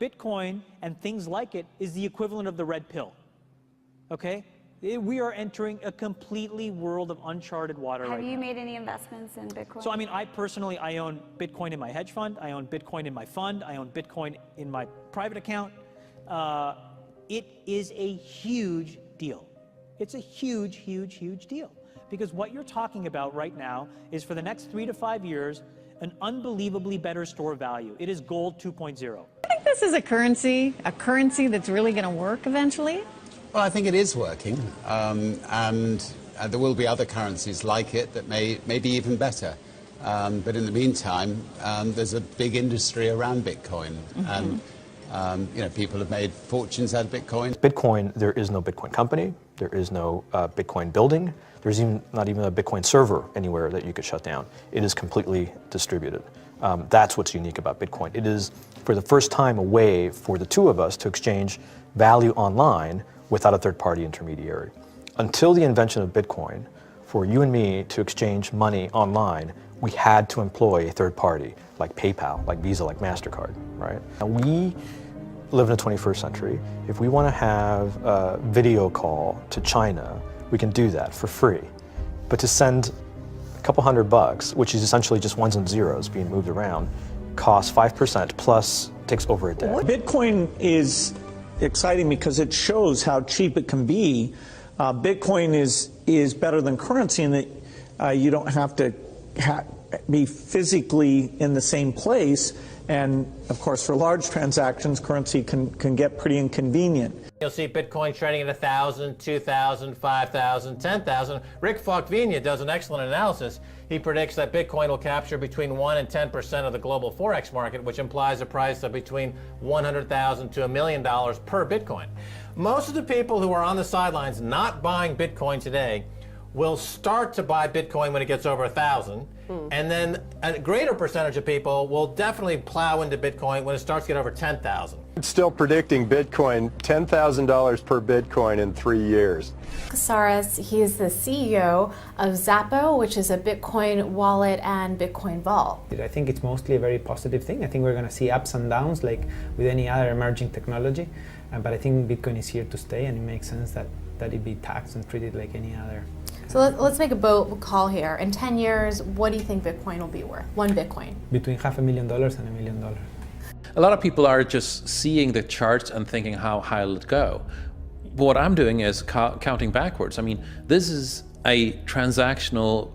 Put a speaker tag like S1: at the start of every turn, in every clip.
S1: Bitcoin and things like it is the equivalent of the red pill, okay? We are entering a completely world of uncharted water right now.
S2: Have you made any investments in Bitcoin?
S1: So, I mean, I personally, I own Bitcoin in my hedge fund, I own Bitcoin in my fund, I own Bitcoin in my private account. It is a huge deal. It's a huge, huge, huge deal. Because what you're talking about right now is for the next 3 to 5 years, an unbelievably better store of value. It is gold 2.0.
S3: I think this is a currency that's really going to work eventually.
S4: Well, I think it is working, and there will be other currencies like it that may be even better. But in the meantime, there's a big industry around Bitcoin, and people have made fortunes out of Bitcoin.
S5: Bitcoin, there is no Bitcoin company, there is no Bitcoin building, there's not even a Bitcoin server anywhere that you could shut down. It is completely distributed. That's what's unique about Bitcoin. It is, for the first time, a way for the two of us to exchange value online without a third-party intermediary. Until the invention of Bitcoin, for you and me to exchange money online, we had to employ a third party, like PayPal, like Visa, like MasterCard, right? And we live in the 21st century. If we want to have a video call to China, we can do that for free. But to send a couple $100, which is essentially just ones and zeros being moved around, costs 5% plus takes over a day.
S6: Bitcoin is exciting because it shows how cheap it can be. Bitcoin is better than currency in that you don't have to be physically in the same place. And of course, for large transactions, currency can get pretty inconvenient.
S7: You'll see Bitcoin trading at 1,000, 2,000, 5,000, 10,000. Rick Falkvinia does an excellent analysis. He predicts that Bitcoin will capture between 1 and 10% of the global Forex market, which implies a price of between $100,000 to $1 million per Bitcoin. Most of the people who are on the sidelines not buying Bitcoin today will start to buy Bitcoin when it gets over 1,000, and then a greater percentage of people will definitely plow into Bitcoin when it starts to get over 10,000.
S8: It's still predicting Bitcoin $10,000 per Bitcoin in 3 years.
S9: Casares, he's the CEO of Zappo, which is a Bitcoin wallet and Bitcoin vault.
S10: I think it's mostly a very positive thing. I think we're going to see ups and downs like with any other emerging technology, but I think Bitcoin is here to stay, and it makes sense that it be taxed and treated like any other.
S9: So let's make a bold call here. In 10 years, what do you think Bitcoin will be worth? One Bitcoin?
S10: Between $500,000 and $1 million.
S11: A lot of people are just seeing the charts and thinking, how high will it go? What I'm doing is counting backwards. I mean, this is a transactional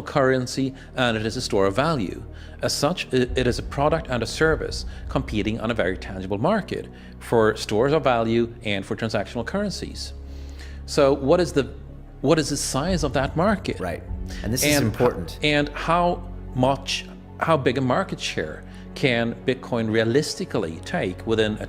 S11: currency, and it is a store of value. As such, it is a product and a service competing on a very tangible market for stores of value and for transactional currencies. So what is the size of that market?
S12: Right, and this is important.
S11: And how big a market share can Bitcoin realistically take within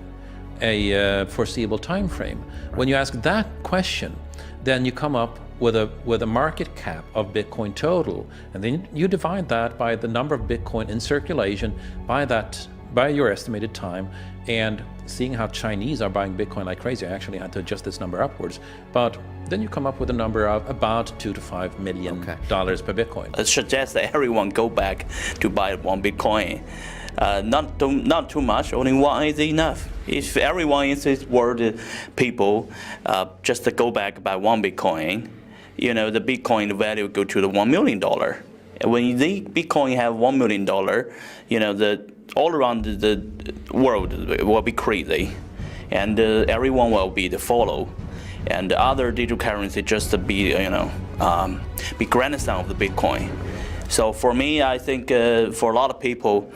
S11: a foreseeable time frame? Right. When you ask that question, then you come up with a market cap of Bitcoin total, and then you divide that by the number of Bitcoin in circulation by your estimated time, and seeing how Chinese are buying Bitcoin like crazy. I actually had to adjust this number upwards, but then you come up with a number of about $2 to $5 million per Bitcoin.
S13: It suggests that everyone go back to buy one Bitcoin. Not too much, only one is enough. If everyone in this world, people, just to go back buy one Bitcoin, the Bitcoin value go to the $1 million. And when the Bitcoin have $1 million, all around the world will be crazy, and everyone will be the follow, and the other digital currency just to be grandson of the Bitcoin. So for me, I think for a lot of people,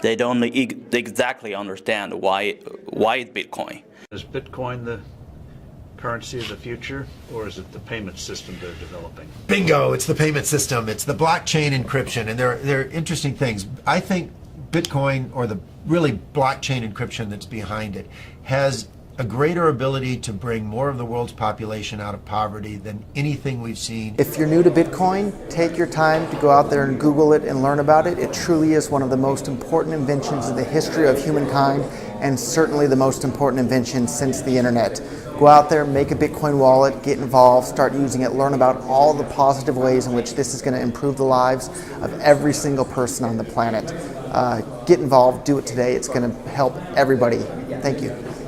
S13: they don't exactly understand why it's Bitcoin.
S14: Is Bitcoin the currency of the future, or is it the payment system they're developing?
S15: Bingo! It's the payment system. It's the blockchain encryption, and they're interesting things. I think Bitcoin, or the really blockchain encryption that's behind it, has a greater ability to bring more of the world's population out of poverty than anything we've seen.
S16: If you're new to Bitcoin, take your time to go out there and Google it and learn about it. It truly is one of the most important inventions in the history of humankind, and certainly the most important invention since the internet. Go out there, make a Bitcoin wallet, get involved, start using it, learn about all the positive ways in which this is going to improve the lives of every single person on the planet. Get involved, do it today. It's going to help everybody. Thank you.